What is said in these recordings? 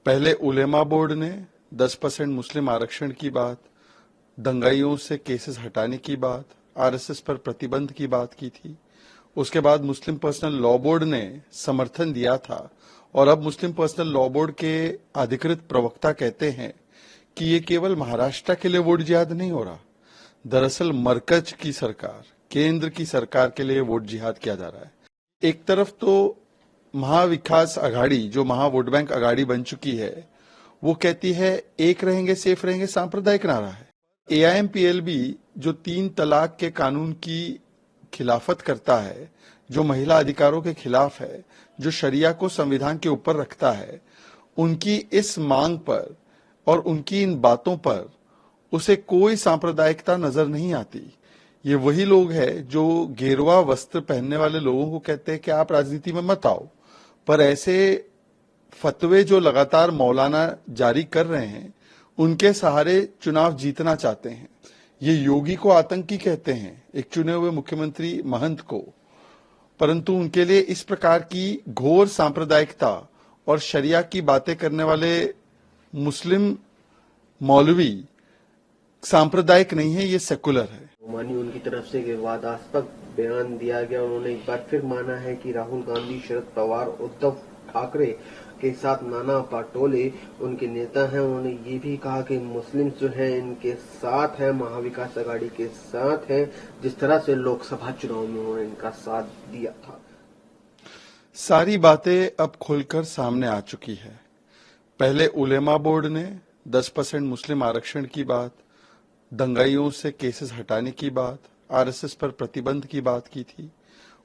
पहले उलेमा बोर्ड ने 10% मुस्लिम आरक्षण की बात, दंगाइयों से केसेस हटाने की बात, आरएसएस पर प्रतिबंध की बात की थी। उसके बाद मुस्लिम पर्सनल लॉ बोर्ड ने समर्थन दिया था और अब मुस्लिम पर्सनल लॉ बोर्ड के अधिकृत प्रवक्ता कहते हैं कि ये केवल महाराष्ट्र के लिए वोट जिहाद नहीं हो रहा, दरअसल मरकज की सरकार, केंद्र की सरकार के लिए वोट जिहाद किया जा रहा है। एक तरफ तो महाविकास आघाड़ी, जो महा वोट बैंक आघाड़ी बन चुकी है, वो कहती है एक रहेंगे सेफ रहेंगे, सांप्रदायिक नारा है। एआईएमपीएलबी जो 3 तलाक के कानून की खिलाफत करता है, जो महिला अधिकारों के खिलाफ है, जो शरिया को संविधान के ऊपर रखता है, उनकी इस मांग पर और उनकी इन बातों पर उसे कोई सांप्रदायिकता नजर नहीं आती। ये वही लोग हैं जो गेरुआ वस्त्र पहनने वाले लोगों को कहते हैं कि आप राजनीति में मत आओ, पर ऐसे फतवे जो लगातार मौलाना जारी कर रहे हैं, उनके सहारे चुनाव जीतना चाहते हैं। ये योगी को आतंकी कहते हैं, एक चुने हुए मुख्यमंत्री महंत को, परंतु उनके लिए इस प्रकार की घोर सांप्रदायिकता और शरिया की बातें करने वाले मुस्लिम मौलवी सांप्रदायिक नहीं है, ये सेकुलर है। मानी उनकी तरफ से विवादास्पद बयान दिया गया। उन्होंने एक बार फिर माना है कि राहुल गांधी, शरद पवार, उद्धव ठाकरे के साथ नाना पटोले उनके नेता हैं। उन्होंने ये भी कहा कि मुस्लिम जो हैं इनके साथ हैं, महाविकास आघाड़ी के साथ हैं, जिस तरह से लोकसभा चुनाव में उन्होंने इनका साथ दिया था। सारी बातें अब खुलकर सामने आ चुकी है। पहले उलेमा बोर्ड ने 10% मुस्लिम आरक्षण की बात, दंगाइयों से केसेस हटाने की बात, आरएसएस पर प्रतिबंध की बात की थी।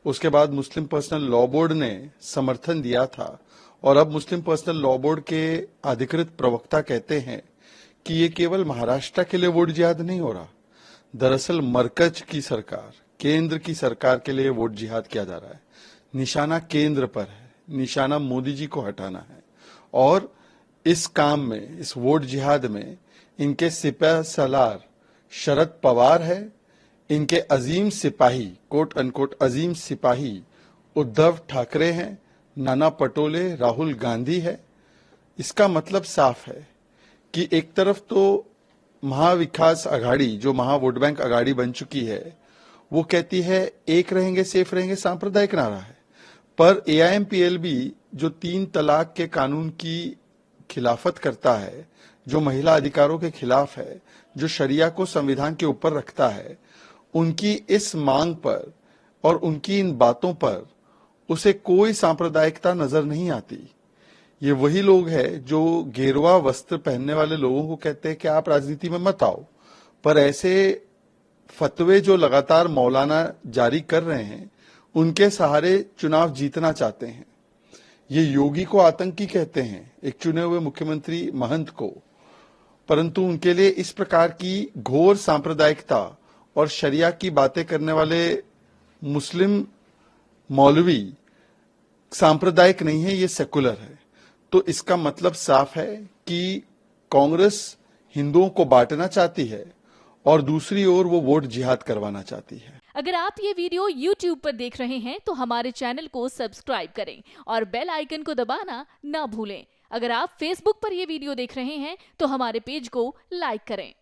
उसके बाद मुस्लिम पर्सनल लॉ बोर्ड ने समर्थन दिया था और अब मुस्लिम पर्सनल लॉ बोर्ड के अधिकृत प्रवक्ता कहते हैं कि ये केवल महाराष्ट्र के लिए वोट जिहाद नहीं हो रहा, दरअसल मरकज की सरकार, केंद्र की सरकार के लिए वोट जिहाद किया जा रहा है। निशाना केंद्र पर है, निशाना मोदी जी को हटाना है और इस काम में, इस वोट जिहाद में इनके सिपह सलार शरद पवार है, इनके अजीम सिपाही, कोट अनकोट अजीम सिपाही उद्धव ठाकरे हैं, नाना पटोले राहुल गांधी है। इसका मतलब साफ है कि एक तरफ तो महाविकास आघाड़ी, जो महा वोट बैंक आघाड़ी बन चुकी है, वो कहती है एक रहेंगे सेफ रहेंगे, सांप्रदायिक नारा है, पर एआईएमपीएलबी जो 3 तलाक के कानून की खिलाफत करता है, जो महिला अधिकारों के खिलाफ है, जो शरिया को संविधान के ऊपर रखता है, उनकी इस मांग पर और उनकी इन बातों पर उसे कोई सांप्रदायिकता नजर नहीं आती। ये वही लोग हैं जो गेरुआ वस्त्र पहनने वाले लोगों को कहते हैं कि आप राजनीति में मत आओ, पर ऐसे फतवे जो लगातार मौलाना जारी कर रहे हैं, उनके सहारे चुनाव जीतना चाहते हैं। ये योगी को आतंकी कहते हैं, एक चुने हुए मुख्यमंत्री महंत को, परंतु उनके लिए इस प्रकार की घोर सांप्रदायिकता और शरिया की बातें करने वाले मुस्लिम मौलवी सांप्रदायिक नहीं है, ये सेकुलर है। तो इसका मतलब साफ है कि कांग्रेस हिंदुओं को बांटना चाहती है और दूसरी ओर वो वोट जिहाद करवाना चाहती है। अगर आप ये वीडियो YouTube पर देख रहे हैं तो हमारे चैनल को सब्सक्राइब करें और बेल आइकन को दबाना ना भूलें। अगर आप Facebook पर ये वीडियो देख रहे हैं तो हमारे पेज को लाइक करें।